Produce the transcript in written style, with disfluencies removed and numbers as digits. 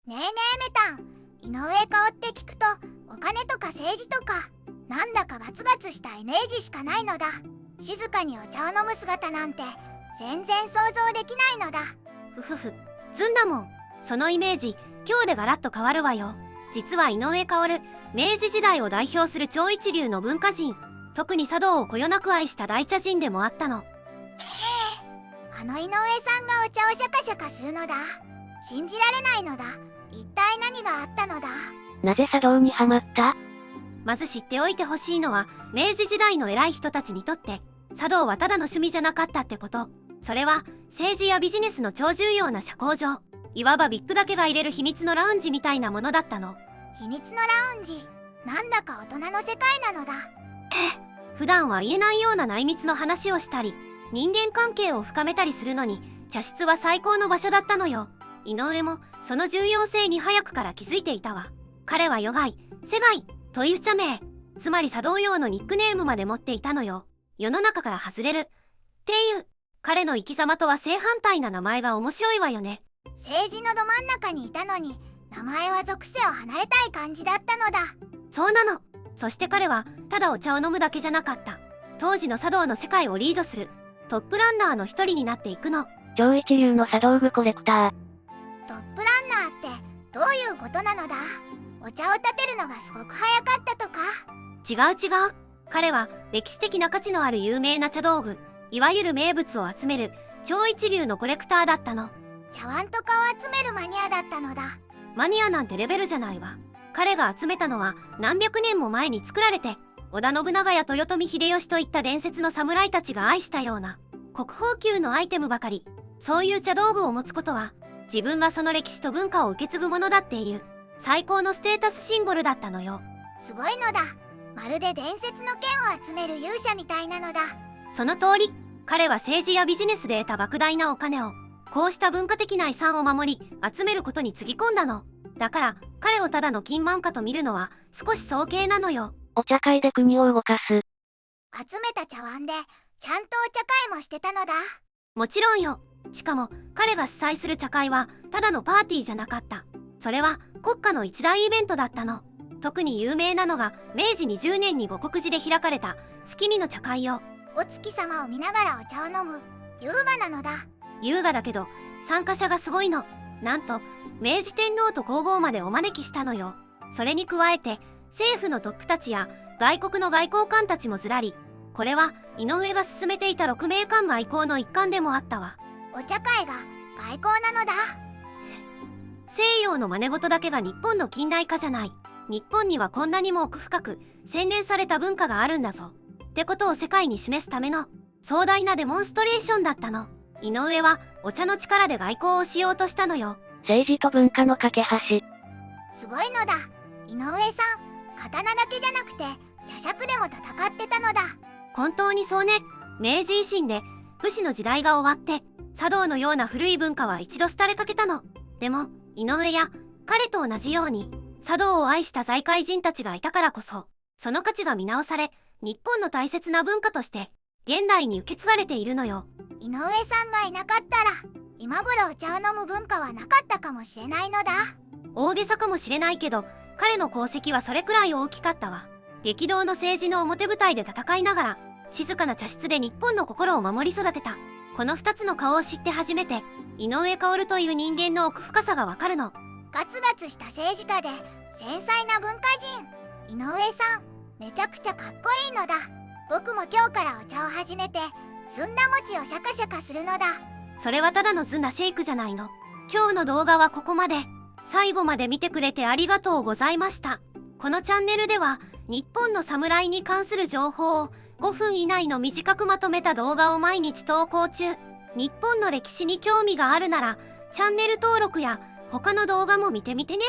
ねえねえメタン、井上香織って聞くとお金とか政治とかなんだかガツガツしたイメージしかないのだ。静かにお茶を飲む姿なんて全然想像できないのだ。ふふふ、ずんだもん。そのイメージ今日でガラッと変わるわよ。実は井上香織、明治時代を代表する超一流の文化人、特に茶道をこよなく愛した大茶人でもあったの。あの井上さんがお茶をシャカシャカするのだ。信じられないのだ。一体何があったのだ。なぜ茶道にハマった？まず知っておいてほしいのは、明治時代の偉い人たちにとって茶道はただの趣味じゃなかったってこと。それは政治やビジネスの超重要な社交場、いわばビッグだけが入れる秘密のラウンジみたいなものだったの。秘密のラウンジ、なんだか大人の世界なのだ。普段は言えないような内密の話をしたり、人間関係を深めたりするのに茶室は最高の場所だったのよ。井上もその重要性に早くから気づいていたわ。彼は世外、世外という茶名、つまり茶道用のニックネームまで持っていたのよ。世の中から外れるっていう、彼の生き様とは正反対な名前が面白いわよね。政治のど真ん中にいたのに名前は属性を離れたい感じだったのだ。そうなの。そして彼はただお茶を飲むだけじゃなかった。当時の茶道の世界をリードするトップランナーの一人になっていくの。超一流の茶道具コレクター。トップランナーってどういうことなのだ。お茶を立てるのがすごく早かったとか。違う。彼は歴史的な価値のある有名な茶道具、いわゆる名物を集める超一流のコレクターだったの。茶碗とかを集めるマニアだったのだ。マニアなんてレベルじゃないわ。彼が集めたのは何百年も前に作られて、織田信長や豊臣秀吉といった伝説の侍たちが愛したような国宝級のアイテムばかり。そういう茶道具を持つことは、自分がその歴史と文化を受け継ぐものだっていう最高のステータスシンボルだったのよ。すごいのだ。まるで伝説の剣を集める勇者みたいなのだ。その通り。彼は政治やビジネスで得た莫大なお金を、こうした文化的な遺産を守り集めることにつぎ込んだの。だから彼をただの金満家と見るのは少し早計なのよ。お茶会で国を動かす。集めた茶碗でちゃんとお茶会もしてたのだ。もちろんよ。しかも彼が主催する茶会はただのパーティーじゃなかった。それは国家の一大イベントだったの。特に有名なのが明治20年に護国寺で開かれた月見の茶会よ。お月様を見ながらお茶を飲む優雅なのだ。優雅だけど参加者がすごいの。なんと明治天皇と皇后までお招きしたのよ。それに加えて政府のトップたちや外国の外交官たちもずらり。これは井上が進めていた鹿鳴館外交の一環でもあったわ。お茶会が外交なのだ。西洋の真似事だけが日本の近代化じゃない。日本にはこんなにも奥深く洗練された文化があるんだぞってことを世界に示すための壮大なデモンストレーションだったの。井上はお茶の力で外交をしようとしたのよ。政治と文化の架け橋。すごいのだ。井上さん、刀だけじゃなくて茶杓でも戦ってたのだ。本当にそうね。明治維新で武士の時代が終わって茶道のような古い文化は一度廃れかけたの。でも井上や彼と同じように茶道を愛した財界人たちがいたからこそ、その価値が見直され、日本の大切な文化として現代に受け継がれているのよ。井上さんがいなかったら今頃お茶を飲む文化はなかったかもしれないのだ。大げさかもしれないけど、彼の功績はそれくらい大きかったわ。激動の政治の表舞台で戦いながら静かな茶室で日本の心を守り育てた。この2つの顔を知って初めて井上香織という人間の奥深さがわかるの。ガツガツした政治家で繊細な文化人、井上さんめちゃくちゃかっこいいのだ。僕も今日からお茶を始めてずんだ餅をシャカシャカするのだ。それはただのずんだシェイクじゃないの。今日の動画はここまで。最後まで見てくれてありがとうございました。このチャンネルでは日本の侍に関する情報を5分以内の短くまとめた動画を毎日投稿中。日本の歴史に興味があるならチャンネル登録や他の動画も見てみてね。